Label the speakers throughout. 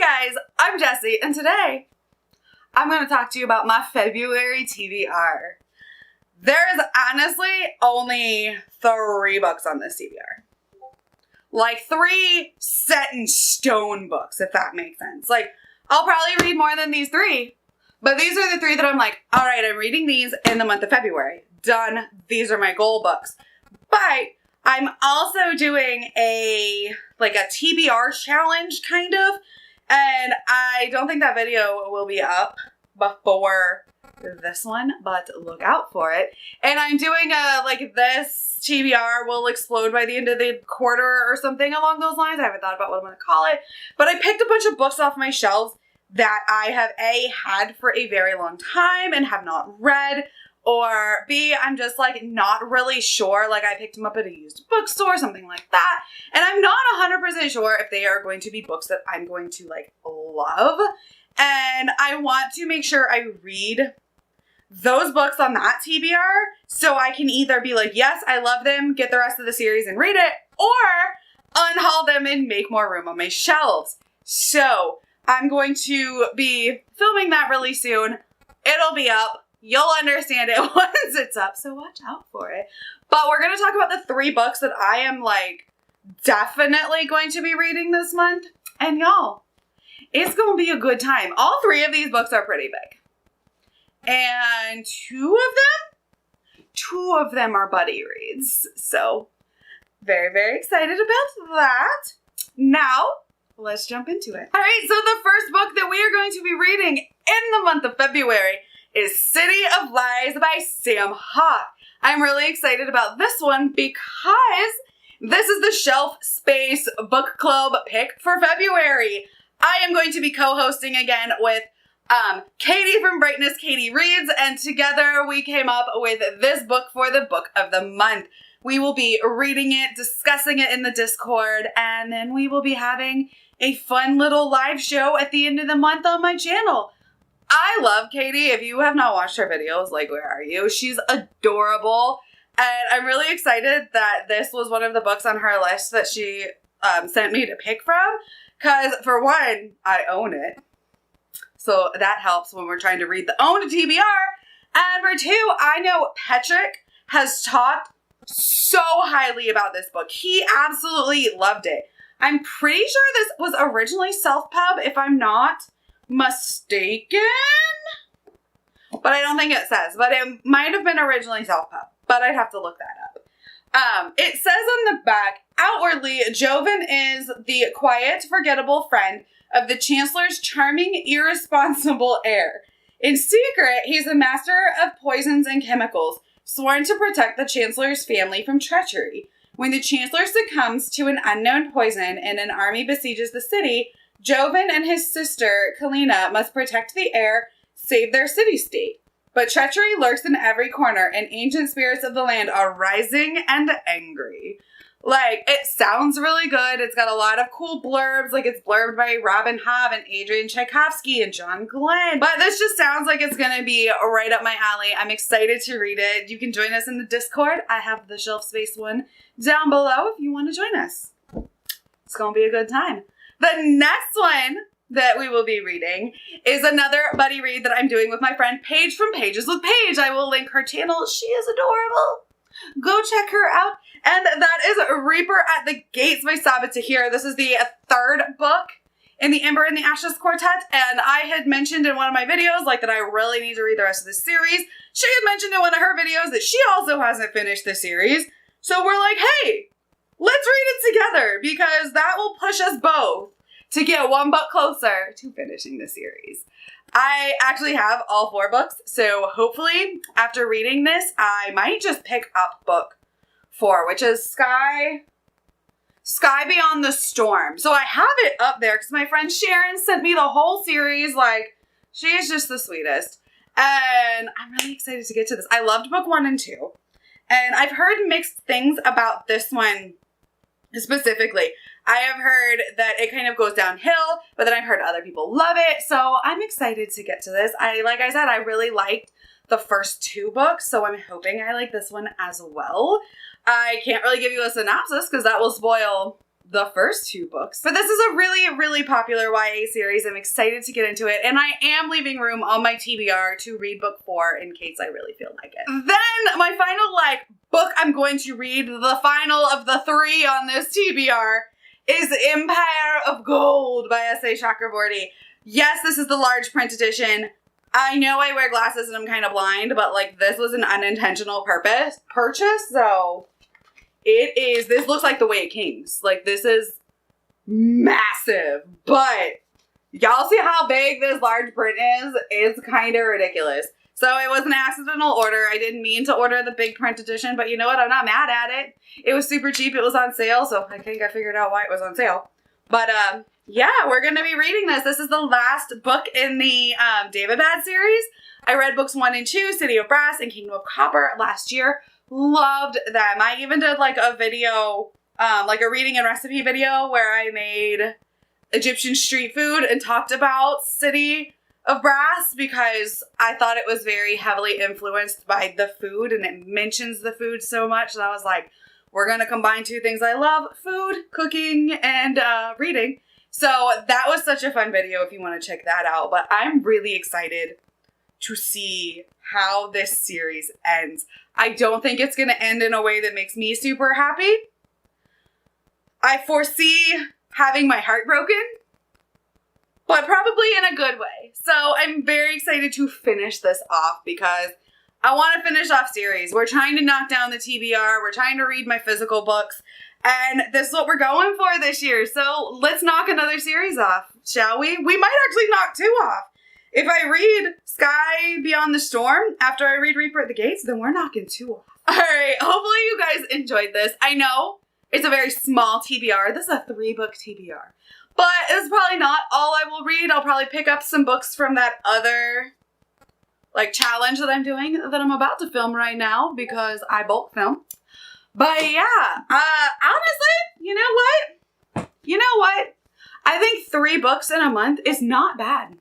Speaker 1: guys, I'm Jessie, and today I'm going to talk to you about my February TBR. There is honestly only 3 books on this TBR. Like 3 set in stone books, if that makes sense. Like, I'll probably read more than these 3, but these are the 3 that I'm like, all right, I'm reading these in the month of February. Done. These are my goal books. But I'm also doing a TBR challenge, kind of. And I don't think that video will be up before this one, but look out for it. And I'm doing this TBR will explode by the end of the quarter or something along those lines. I haven't thought about what I'm going to call it. But I picked a bunch of books off my shelves that I have had for a very long time and have not read. Or B, I'm just not really sure. I picked them up at a used bookstore, something like that. And I'm not 100% sure if they are going to be books that I'm going to love. And I want to make sure I read those books on that TBR so I can either be like, yes, I love them, get the rest of the series and read it, or unhaul them and make more room on my shelves. So I'm going to be filming that really soon. It'll be up. You'll understand it once it's up, so watch out for it. But we're going to talk about the 3 books that I am, definitely going to be reading this month. And y'all, it's going to be a good time. All 3 of these books are pretty big. And 2 of them are buddy reads. So, very, very excited about that. Now, let's jump into it. All right, so the first book that we are going to be reading in the month of February is City of Lies by Sam Hawke. I'm really excited about this one because this is the Shelf Space Book Club pick for February. I am going to be co-hosting again with Katie from Brightness Katie Reads, and together we came up with this book for the book of the month. We will be reading it, discussing it in the Discord, and then we will be having a fun little live show at the end of the month on my channel. I love Katie. If you have not watched her videos, where are you? She's adorable. And I'm really excited that this was one of the books on her list that she sent me to pick from. Because, for one, I own it. So that helps when we're trying to read the owned TBR. And for 2, I know Patrick has talked so highly about this book. He absolutely loved it. I'm pretty sure this was originally self-pub, if I'm not mistaken, but I don't think it says, but it might have been originally self-pub, but I'd have to look that up. It says on the back, outwardly, Joven is the quiet, forgettable friend of the Chancellor's charming, irresponsible heir. In secret, he's a master of poisons and chemicals, sworn to protect the Chancellor's family from treachery. When the Chancellor succumbs to an unknown poison and an army besieges the city, Joven and his sister, Kalina, must protect the heir, save their city-state. But treachery lurks in every corner, and ancient spirits of the land are rising and angry. It sounds really good. It's got a lot of cool blurbs. It's blurbed by Robin Hobb and Adrian Tchaikovsky and John Glenn. But this just sounds like it's going to be right up my alley. I'm excited to read it. You can join us in the Discord. I have the Shelf Space one down below if you want to join us. It's going to be a good time. The next one that we will be reading is another buddy read that I'm doing with my friend Paige from Pages with Paige. I will link her channel. She is adorable. Go check her out. And that is Reaper at the Gates by Sabaa Tahir. This is the 3rd book in the Ember and the Ashes Quartet. And I had mentioned in one of my videos that I really need to read the rest of the series. She had mentioned in one of her videos that she also hasn't finished the series. So we're like, hey, let's read it together because that will push us both to get one book closer to finishing the series. I actually have all 4 books, so hopefully after reading this, I might just pick up book 4, which is Sky Beyond the Storm. So I have it up there because my friend Sharon sent me the whole series. She is just the sweetest. And I'm really excited to get to this. I loved book 1 and 2. And I've heard mixed things about this one specifically. I have heard that it kind of goes downhill, but then I've heard other people love it. So I'm excited to get to this. Like I said, I really liked the first 2 books, so I'm hoping I like this one as well. I can't really give you a synopsis because that will spoil the first 2 books. But this is a really, really popular YA series. I'm excited to get into it. And I am leaving room on my TBR to read book 4 in case I really feel like it. Then my final, book I'm going to read, the final of the 3 on this TBR, is Empire of Gold by S.A. Chakraborty. Yes, this is the large print edition. I know I wear glasses and I'm kind of blind, but this was an unintentional purchase, so this looks like The Way of Kings. This is massive, but y'all see how big this large print is? It's kind of ridiculous. So it was an accidental order. I didn't mean to order the big print edition, but you know what? I'm not mad at it. It was super cheap. It was on sale, so I think I figured out why it was on sale. But, yeah, we're going to be reading this. This is the last book in the Daevabad series. I read books 1 and 2, City of Brass and Kingdom of Copper, last year. Loved them. I even did a video, a reading and recipe video where I made Egyptian street food and talked about City of Brass because I thought it was very heavily influenced by the food and it mentions the food so much that I was like, we're going to combine 2 things I love, food, cooking, and reading. So that was such a fun video if you want to check that out. But I'm really excited to see how this series ends. I don't think it's going to end in a way that makes me super happy. I foresee having my heart broken, but probably in a good way. So I'm very excited to finish this off because I want to finish off series. We're trying to knock down the TBR. We're trying to read my physical books. And this is what we're going for this year. So let's knock another series off, shall we? We might actually knock 2 off. If I read Sky Beyond the Storm after I read Reaper at the Gates, then we're knocking 2 off. All right, hopefully you guys enjoyed this. I know it's a very small TBR. This is a 3-book TBR. But it's probably not all I will read. I'll probably pick up some books from that other challenge that I'm doing that I'm about to film right now because I bulk film. But yeah, honestly, you know what? I think 3 books in a month is not bad.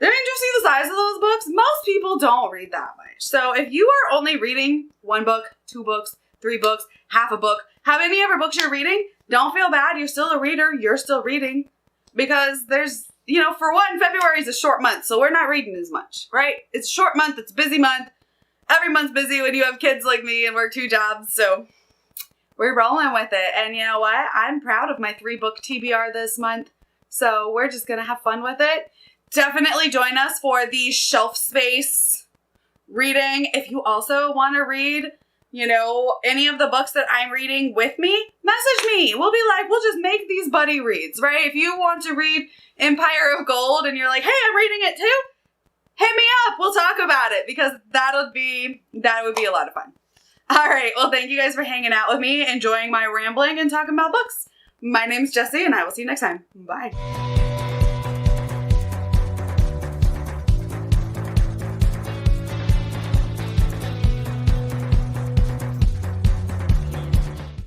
Speaker 1: I mean, just see the size of those books. Most people don't read that much. So if you are only reading 1 book, 2 books, 3 books, half a book, how many ever books you're reading, don't feel bad. You're still a reader. You're still reading. Because there's, for one, February is a short month, so we're not reading as much, right? It's a short month. It's a busy month. Every month's busy when you have kids like me and work 2 jobs, so we're rolling with it. And you know what? I'm proud of my 3-book TBR this month. So we're just going to have fun with it. Definitely join us for the shelf space reading. If you also want to read, any of the books that I'm reading with me, message me. We'll just make these buddy reads, right? If you want to read Empire of Gold and you're like, hey, I'm reading it too, hit me up. We'll talk about it because that would be a lot of fun. All right. Well, thank you guys for hanging out with me, enjoying my rambling and talking about books. My name's Jessie, and I will see you next time. Bye.